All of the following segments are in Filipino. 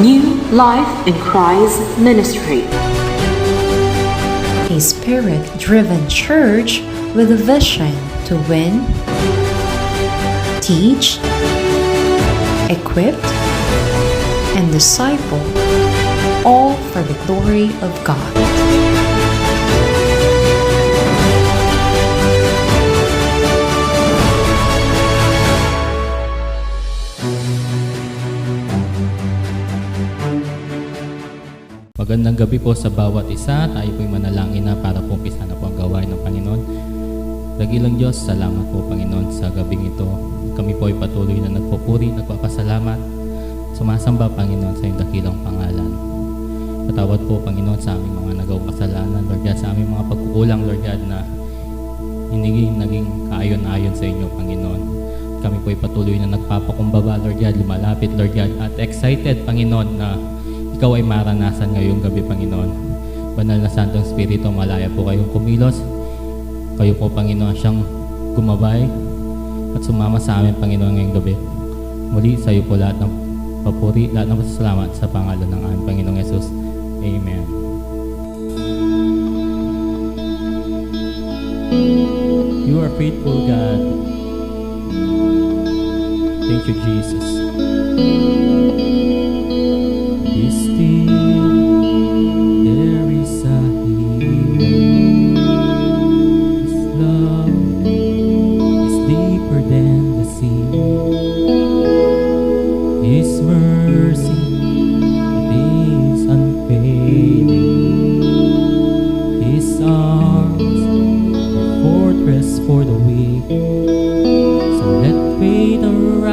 New Life in Christ Ministry. A spirit-driven church with a vision to win, teach, equip, and disciple, all for the glory of God. Magandang gabi po sa bawat isa. Tayo po'y manalangin na para po umpisa na po ang gawain ng Panginoon. Dakilang Diyos, salamat po Panginoon sa gabing ito. Kami po ay patuloy na nagpupuri, nagpapasalamat, sumasamba Panginoon sa iyong dakilang pangalan. Patawad po Panginoon sa aming mga nagawang kasalanan, Lord God, sa aming mga pagkukulang, Lord God, na hindi naging kaayon-ayon sa inyo Panginoon. Kami po ay patuloy na nagpapakumbaba, Lord God, lumalapit, Lord God, at excited Panginoon na ikaw ay maranasan ngayong gabi, Panginoon. Banal na Santong Espiritu, malaya po kayong kumilos. Kayo po, Panginoon, siyang gumabay at sumama sa amin, Panginoon, ngayong gabi. Muli, sa iyo po lahat ng papuri, lahat ng pasasalamat sa pangalan ng aming Panginoong Yesus. Amen. You are faithful, God. Thank you, Jesus. For the weak, so let faith arise,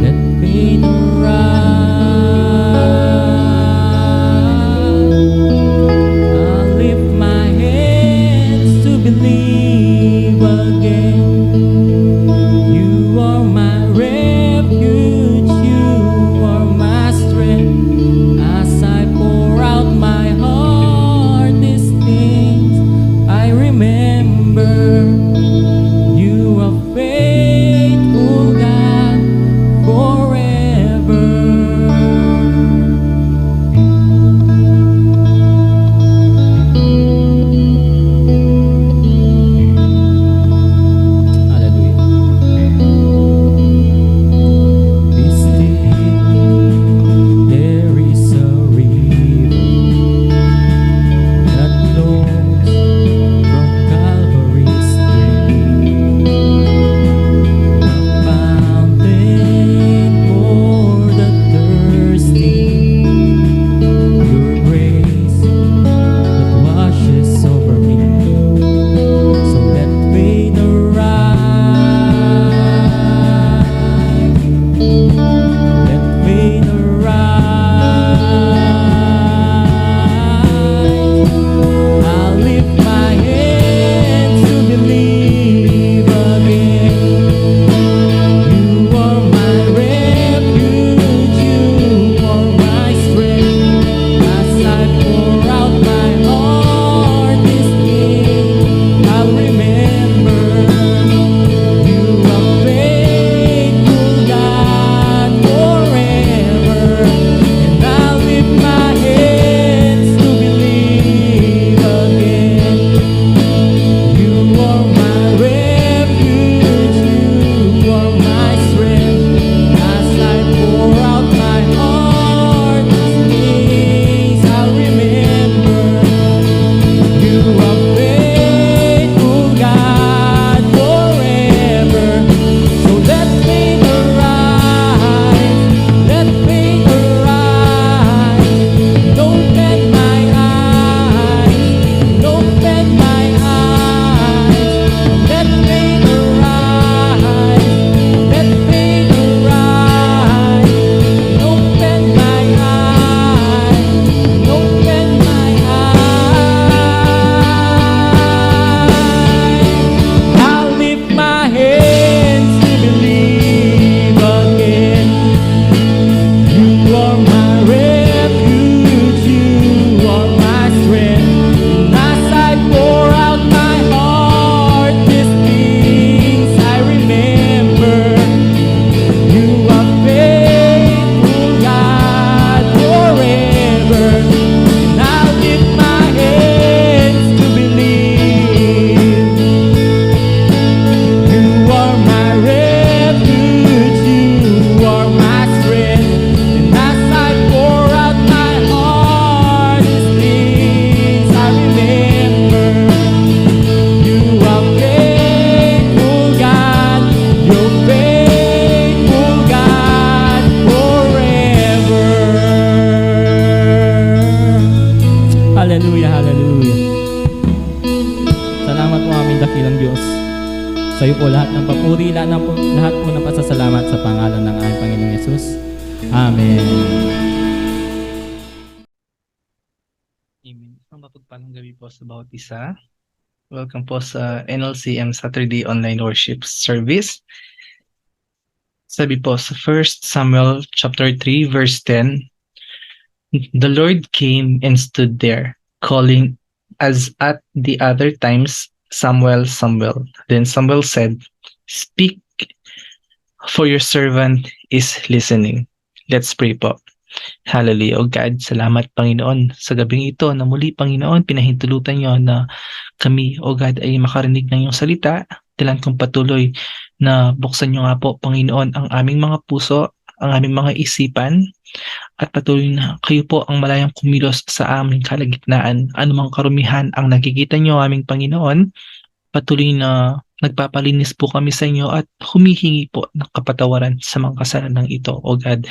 let faith arise. I'll lift my hands to believe again. You are my refuge, you are my strength, as I pour out my heart. Sa iyo po lahat ng papuri, lahat po ng pasasalamat sa pangalan ng aming Panginoong Yesus. Amen. Amen. Isang mapagpalang gabi po sa bawat isa. Welcome po sa NLCM Saturday Online Worship Service. Sabi po sa 1 Samuel chapter 3 verse 10, the Lord came and stood there, calling as at the other times, Samuel, Samuel. Then Samuel said, speak, for your servant is listening. Let's pray po. Hallelujah. O God, salamat Panginoon sa gabing ito na muli Panginoon pinahintulutan niyo na kami, O God, ay makarinig ng iyong salita. Dalan kong patuloy na buksan niyo nga po Panginoon ang aming mga puso, ang aming mga isipan, at patuloy na kayo po ang malayang kumilos sa aming kalagitnaan. Anumang karumihan ang nakikita niyo aming Panginoon, patuloy na nagpapalinis po kami sa inyo at humihingi po ng kapatawaran sa mga kasalanan ito, O God.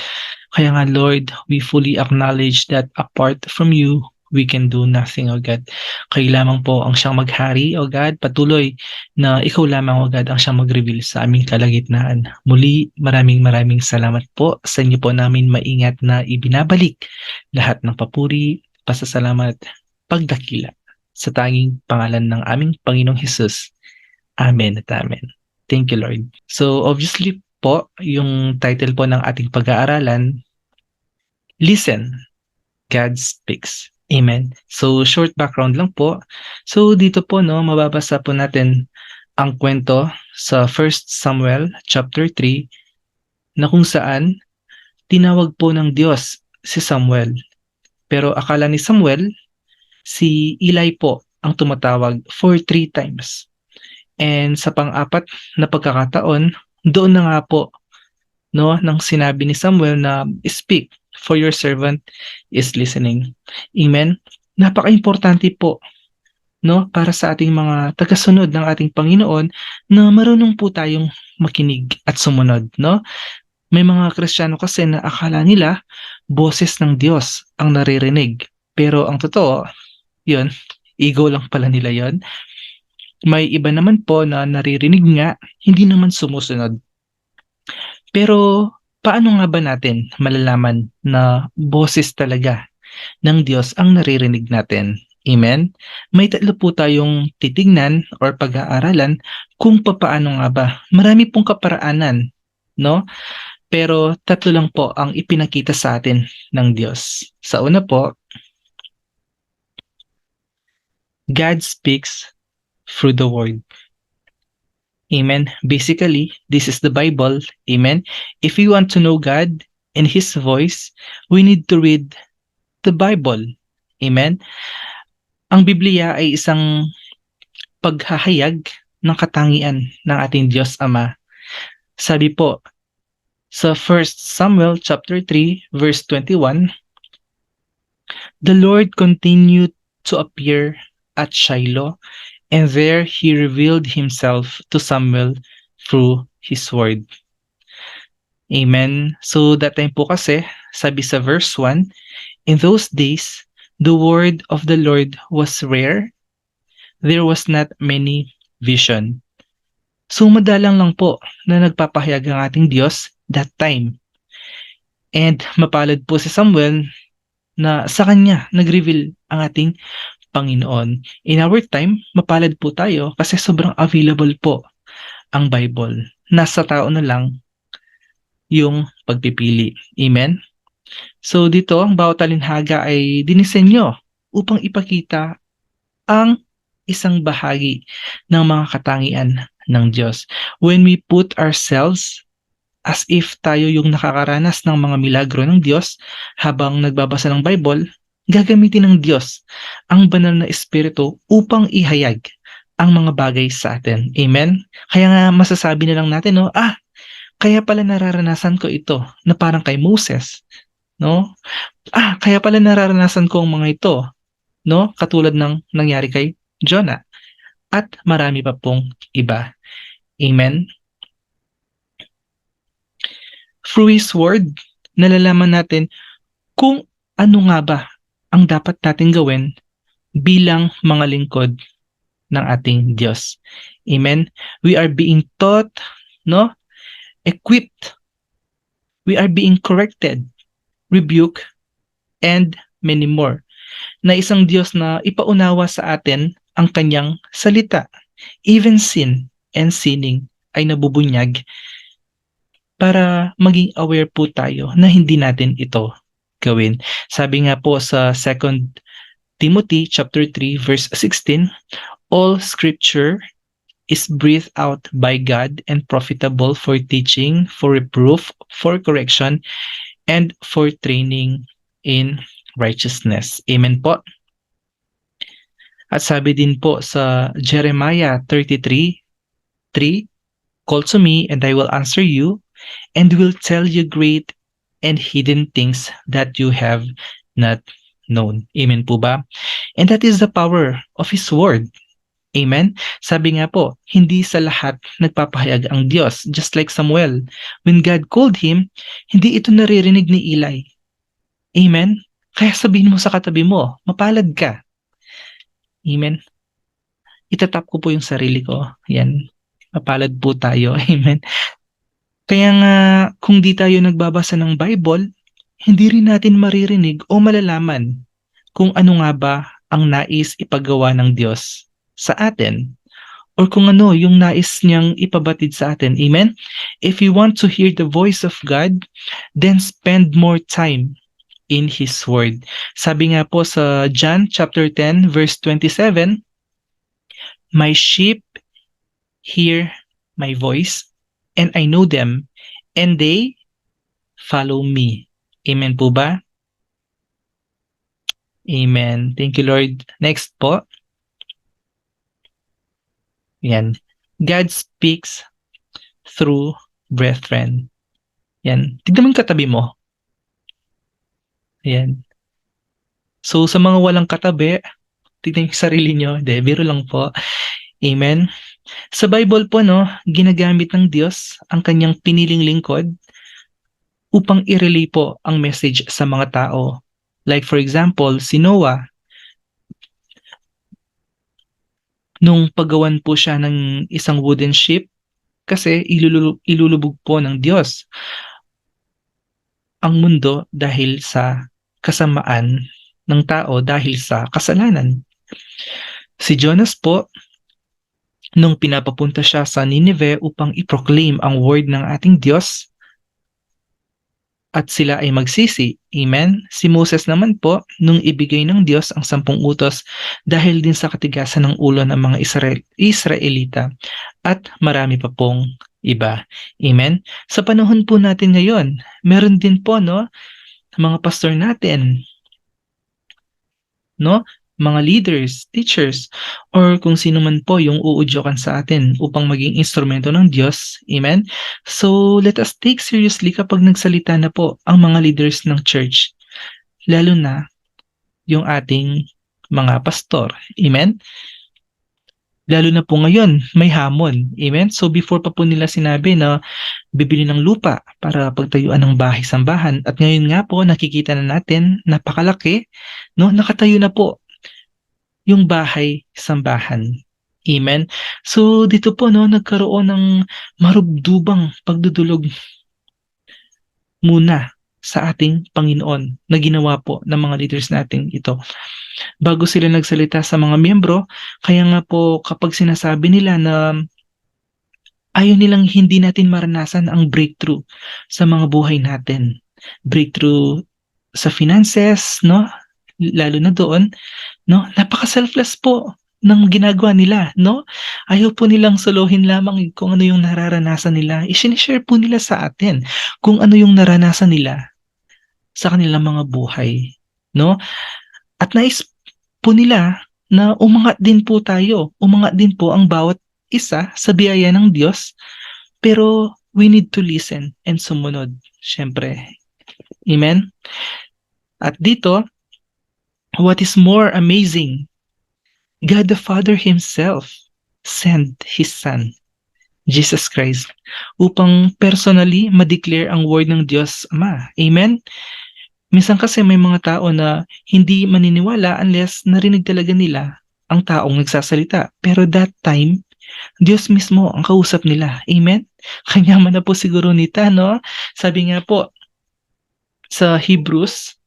Kaya nga Lord, we fully acknowledge that apart from you, we can do nothing, O God. Kayo lamang po ang siyang maghari, O God. Patuloy na ikaw lamang, O God, ang siyang mag-reveal sa aming kalagitnaan. Muli, maraming salamat po sa inyo po namin maingat na ibinabalik lahat ng papuri, pasasalamat, pagdakila sa tanging pangalan ng aming Panginoong Hesus. Amen at amen. Thank you, Lord. So, obviously po, yung title po ng ating pag-aaralan, Listen, God Speaks. Amen. So, short background lang po. So, dito po, mababasa po natin ang kwento sa 1 Samuel chapter 3 na kung saan tinawag po ng Diyos si Samuel. Pero akala ni Samuel, si Eli po ang tumatawag for 3 times. And sa pang-apat na pagkakataon, doon na nga po nang sinabi ni Samuel na speak, for your servant is listening. Amen. Napaka-importante po para sa ating mga tagasunod ng ating Panginoon na marunong po tayong makinig at sumunod. May mga Kristiyano kasi na akala nila boses ng Diyos ang naririnig. Pero ang totoo, yun, ego lang pala nila yun. May iba naman po na naririnig nga, hindi naman sumusunod. Pero paano nga ba natin malalaman na boses talaga ng Diyos ang naririnig natin? Amen? May tatlo po tayong titignan or pag-aaralan kung papaano nga ba. Marami pong kaparaanan, Pero tatlo lang po ang ipinakita sa atin ng Diyos. Sa una po, God speaks through the Word. Amen. Basically, this is the Bible. Amen. If we want to know God and His voice, we need to read the Bible. Amen. Ang Biblia ay isang paghahayag ng katangian ng ating Diyos Ama. Sabi po sa 1 Samuel chapter 3 verse 21, the Lord continued to appear at Shiloh, and there He revealed Himself to Samuel through His word. Amen. So that time po kasi, sabi sa verse 1, in those days, the word of the Lord was rare. There was not many vision. So madalang lang po na nagpapahayag ang ating Diyos that time. And mapalad po si Samuel na sa kanya nag-reveal ang ating Panginoon. In our time, mapalad po tayo kasi sobrang available po ang Bible. Nasa tao na lang yung pagpipili. Amen? So dito, ang bawat talinhaga ay dinisenyo upang ipakita ang isang bahagi ng mga katangian ng Diyos. When we put ourselves as if tayo yung nakakaranas ng mga milagro ng Diyos habang nagbabasa ng Bible, gagamitin ng Diyos ang banal na espiritu upang ihayag ang mga bagay sa atin. Amen? Kaya nga masasabi na lang natin, kaya pala nararanasan ko ito na parang kay Moses. Kaya pala nararanasan ko ang mga ito, katulad ng nangyari kay Jonah. At marami pa pong iba. Amen? Through His Word, nalalaman natin kung ano nga ba ang dapat natin gawin bilang mga lingkod ng ating Diyos. Amen? We are being taught, no? Equipped. We are being corrected, rebuked, and many more. Na isang Diyos na ipaunawa sa atin ang kanyang salita. Even sin and sinning ay nabubunyag para maging aware po tayo na hindi natin ito gawin. Sabi nga po sa 2 Timothy chapter 3 verse 16, all scripture is breathed out by God and profitable for teaching, for reproof, for correction, and for training in righteousness. Amen po. At sabi din po sa Jeremiah 33:3, call to me and I will answer you and will tell you great and hidden things that you have not known. Amen po ba? And that is the power of His Word. Amen? Sabi nga po, hindi sa lahat nagpapahayag ang Diyos. Just like Samuel, when God called him, hindi ito naririnig ni Eli. Amen? Kaya sabihin mo sa katabi mo, mapalad ka. Amen? Itatap ko po yung sarili ko. Yan. Mapalad po tayo. Amen? Kaya nga, kung di tayo nagbabasa ng Bible, hindi rin natin maririnig o malalaman kung ano nga ba ang nais ipagawa ng Diyos sa atin or kung ano yung nais niyang ipabatid sa atin. Amen? If you want to hear the voice of God, then spend more time in His Word. Sabi nga po sa John chapter 10 verse 27, my sheep hear my voice and I know them and they follow me. Amen po ba? Amen. Thank you, Lord. Next po. Yan. God speaks through brethren. Yan. Tignan mo yung katabi mo. Yan. So, sa mga walang katabi, tignan yung sarili nyo. De, biro lang po. Amen. Sa Bible po, no, ginagamit ng Diyos ang kanyang piniling lingkod upang i-relay po ang message sa mga tao. Like for example, si Noah, nung paggawan po siya ng isang wooden ship, kasi ilulubog po ng Diyos ang mundo dahil sa kasamaan ng tao, dahil sa kasalanan. Si Jonas po, nung pinapapunta siya sa Nineveh upang i-proclaim ang word ng ating Diyos, at sila ay magsisi. Amen? Si Moses naman po, nung ibigay ng Diyos ang 10 utos dahil din sa katigasan ng ulo ng mga Israelita at marami pa pong iba. Amen? Sa panahon po natin ngayon, meron din po, no, mga pastor natin, no, mga leaders, teachers, or kung sino man po yung uudyokan sa atin upang maging instrumento ng Diyos. Amen? So, let us take seriously kapag nagsalita na po ang mga leaders ng church, lalo na yung ating mga pastor. Amen? Lalo na po ngayon, may hamon. Amen? So, before pa po nila sinabi na bibili ng lupa para pagtayuan ng bahay-sambahan, at ngayon nga po, nakikita na natin, napakalaki, no? Nakatayo na po yung bahay-sambahan. Amen? So, dito po, no, nagkaroon ng marubdubang pagdudulog muna sa ating Panginoon na ginawa po ng mga leaders natin ito. Bago sila nagsalita sa mga miyembro, kaya nga po kapag sinasabi nila na ayaw nilang hindi natin maranasan ang breakthrough sa mga buhay natin. Breakthrough sa finances, no? Lalo na doon, no? Napaka-selfless po ng ginagawa nila, no? Ayaw po nilang suluhin lamang kung ano yung nararanasan nila. I-share po nila sa atin kung ano yung naranasan nila sa kanilang mga buhay, no? At nais po nila na umangat din po tayo, umangat din po ang bawat isa sa biyaya ng Diyos, pero we need to listen and sumunod, syempre. Amen? At dito, what is more amazing, God the Father Himself sent His Son, Jesus Christ, upang personally ma-declare ang word ng Diyos Ama. Amen? Minsan kasi may mga tao na hindi maniniwala unless narinig talaga nila ang taong nagsasalita. Pero that time, Diyos mismo ang kausap nila. Amen? Kanyaman na po siguro nita, no? Sabi nga po sa Hebrews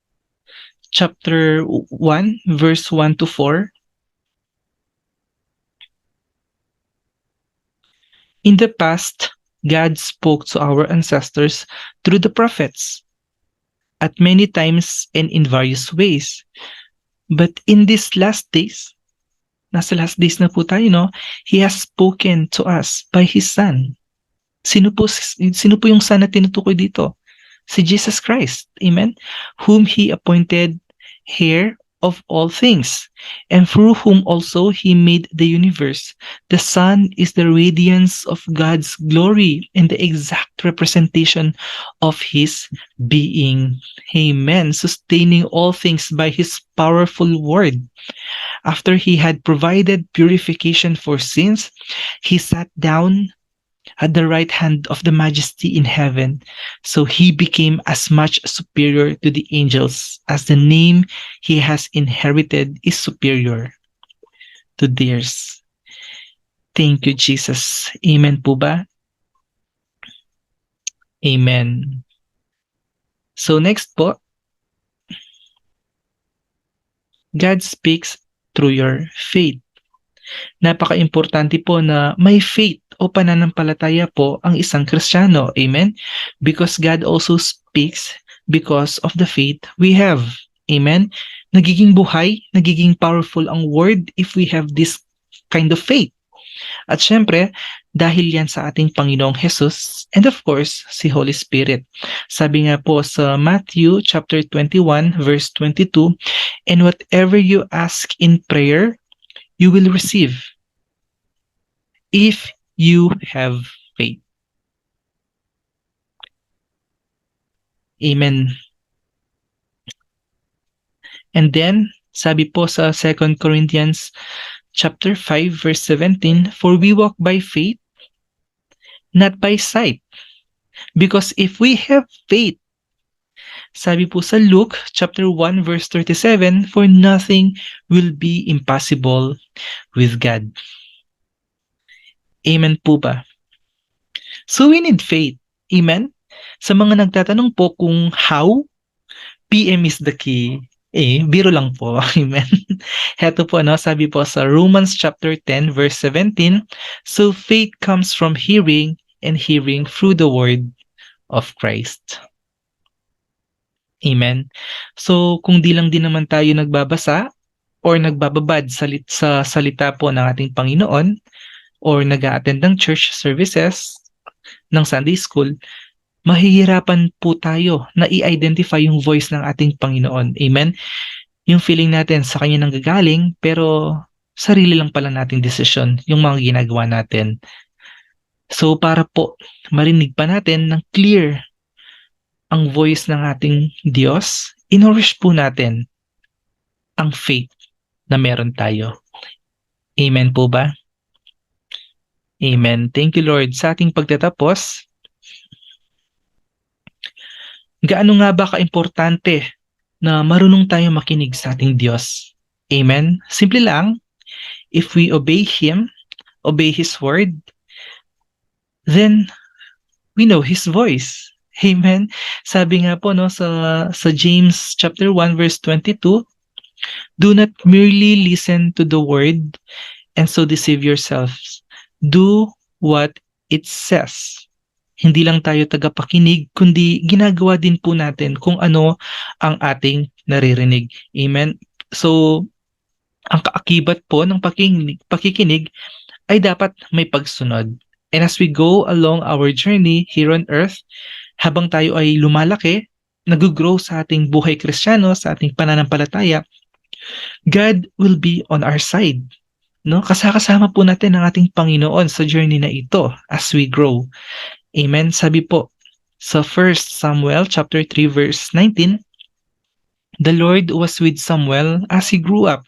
chapter 1, verse 1 to 4, in the past, God spoke to our ancestors through the prophets at many times and in various ways. But in these last days, nasa last days na po tayo, no? He has spoken to us by His Son. Sino po yung Son na tinutukoy dito? Si Jesus Christ. Amen? Whom He appointed heir of all things, and through whom also He made the universe. The Son is the radiance of God's glory and the exact representation of His being. Amen. Sustaining all things by His powerful word. After He had provided purification for sins, He sat down at the right hand of the Majesty in heaven. So He became as much superior to the angels as the name He has inherited is superior to theirs. Thank you, Jesus. Amen po ba? Amen. So next po, God speaks through your faith. Napaka-importante po na may faith o pananampalataya po ang isang Kristiyano. Amen? Because God also speaks because of the faith we have. Amen? Nagiging buhay, nagiging powerful ang word if we have this kind of faith. At syempre, dahil yan sa ating Panginoong Jesus and of course, si Holy Spirit. Sabi nga po sa Matthew chapter 21 verse 22, and whatever you ask in prayer, you will receive if you have faith. Amen. And then, sabi po sa 2 Corinthians chapter 5 verse 17, for we walk by faith, not by sight. Because if we have faith, sabi po sa Luke chapter 1 verse 37, for nothing will be impossible with God. Amen po ba? So we need faith. Amen? Sa mga nagtatanong po kung how, PM is the key. Biro lang po. Amen. Heto po, sabi po sa Romans chapter 10 verse 17, so faith comes from hearing and hearing through the word of Christ. Amen. So kung di lang din naman tayo nagbabasa or nagbababad sa salita po ng ating Panginoon or nag-a-attend ng church services ng Sunday School, mahihirapan po tayo na i-identify yung voice ng ating Panginoon. Amen? Yung feeling natin sa Kanya nanggagaling, pero sarili lang pala nating desisyon yung mga ginagawa natin. So para po marinig pa natin ng clear ang voice ng ating Diyos, in-nourish po natin ang faith na meron tayo. Amen po ba? Amen. Thank you, Lord. Sa ating pagtatapos, gaano nga ba kaimportante na marunong tayo makinig sa ating Diyos? Amen? Simple lang, if we obey Him, obey His word, then we know His voice. Amen? Sabi nga po sa James chapter 1 verse 22, do not merely listen to the word and so deceive yourselves. Do what it says. Hindi lang tayo tagapakinig, kundi ginagawa din po natin kung ano ang ating naririnig. Amen? So, ang kaakibat po ng pakikinig ay dapat may pagsunod. And as we go along our journey here on earth, habang tayo ay lumalaki, nag-grow sa ating buhay Kristiyano, sa ating pananampalataya, God will be on our side. No? Kasama po natin ang ating Panginoon sa journey na ito as we grow. Amen. Sabi po sa 1 Samuel chapter 3 verse 19, the Lord was with Samuel as he grew up.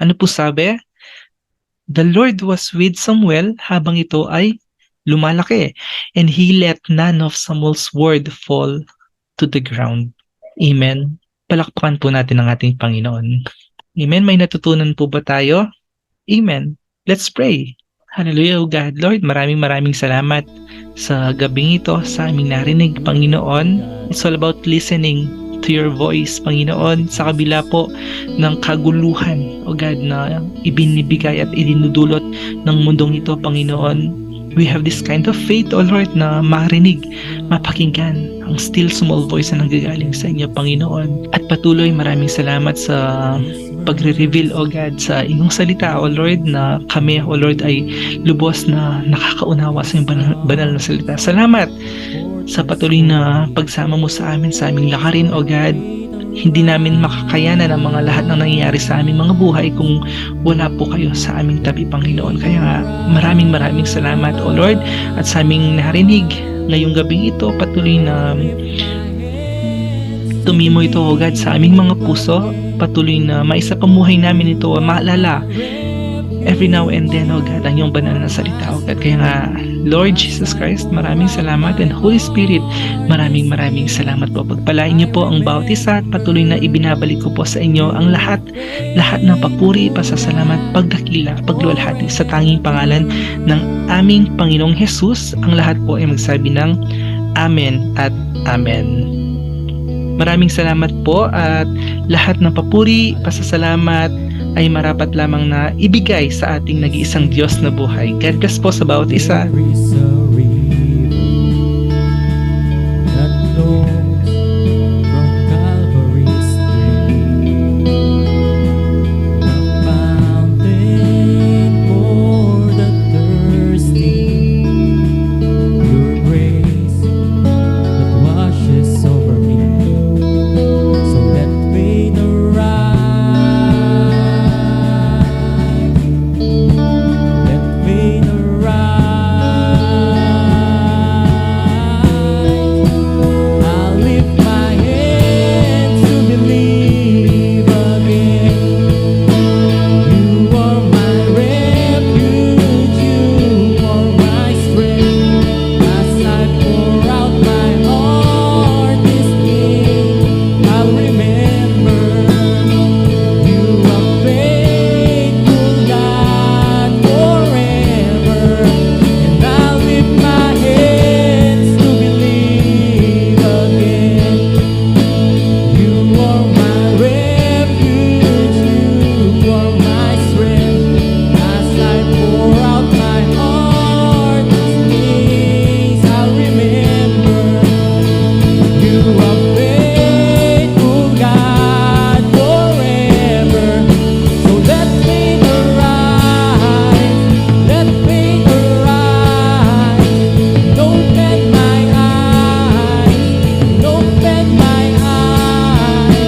Ano po sabi? The Lord was with Samuel habang ito ay lumalaki, and he let none of Samuel's word fall to the ground. Amen. Palakpakan po natin ang ating Panginoon. Amen. May natutunan po ba tayo? Amen. Let's pray. Hallelujah, O God. Lord, maraming salamat sa gabing ito, sa aming narinig, Panginoon. It's all about listening to your voice, Panginoon, sa kabila po ng kaguluhan, O God, na ibinibigay at idinudulot ng mundong ito, Panginoon. We have this kind of faith, O Lord, na marinig, mapakinggan ang still small voice na nanggagaling sa inyo, Panginoon. At patuloy, maraming salamat sa pagre-reveal, O God, sa inyong salita, O Lord, na kami, O Lord, ay lubos na nakakaunawa sa iyong banal na salita. Salamat sa patuloy na pagsama mo sa amin, sa aming lakarin, O God. Hindi namin makakayanan ang mga lahat ng nangyayari sa aming mga buhay kung wala po kayo sa aming tabi, Panginoon. Kaya nga, maraming salamat, O Lord, at sa aming narinig ngayong gabing ito, patuloy na tumimo ito, O God, sa aming mga puso, patuloy na maisapamuhay namin ito, maalala every now and then, O God, ang iyong banal na salita, O God. Kaya nga, Lord Jesus Christ, maraming salamat, and Holy Spirit, maraming salamat po. Pagpalain niyo po ang bawat isa at patuloy na ibinabalik ko po sa inyo ang lahat ng papuri, pasasalamat, pagdakila, pagluwalhati sa tanging pangalan ng aming Panginoong Jesus. Ang lahat po ay magsabi ng Amen at Amen. Maraming salamat po, at lahat ng papuri, pasasalamat ay marapat lamang na ibigay sa ating nag-iisang Diyos na buhay. God bless po sa bawat isa. There is a river that flows from Calvary's stream, the fountain for the thirsty, your grace that washes over me. So let faith arise, let faith arise. I'll lift my hands to believe again. You are my refuge, you are my strength. As I pour out my heart this day, I'll remember you are faithful, God, forever. And I'll lift my hands to believe again. You are my refuge, you are my strength. As I pour out my heart these days, I'll remember you are faithful, God, forever. So let faith arise, let faith arise. Don't bend my eyes, don't bend my eyes.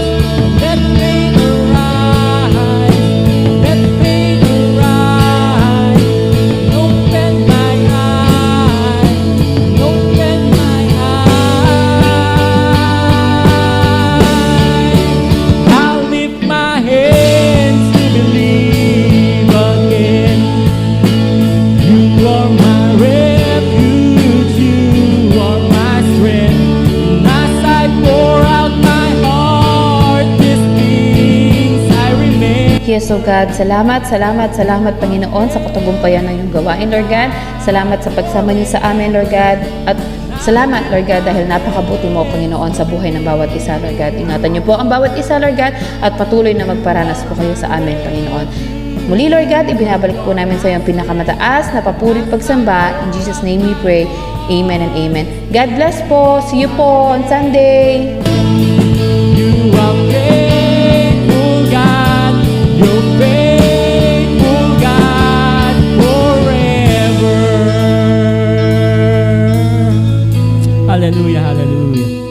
Let faith arise, let faith arise. Don't bend my eyes, don't bend my eyes. I'll lift my hands to believe again. You are my refuge, you are my strength. And as I pour out my heart, these things I remain. Yes, O God, salamat Panginoon sa katagumpayan ng iyong gawain, Lord God. Salamat sa pagsama niyo sa amin, Lord God. At salamat, Lord God, dahil napakabuti mo, Panginoon, sa buhay ng bawat isa, Lord God. Ingatan niyo po ang bawat isa, Lord God, at patuloy na magparanas po kayo sa amin, Panginoon. Muli, Lord God, ibinabalik po namin sa iyo ang pinakamataas na papuri at pagsamba. In Jesus' name we pray. Amen and amen. God bless po. See you po on Sunday. You are faithful, God. You're faithful, God, forever. Hallelujah, hallelujah.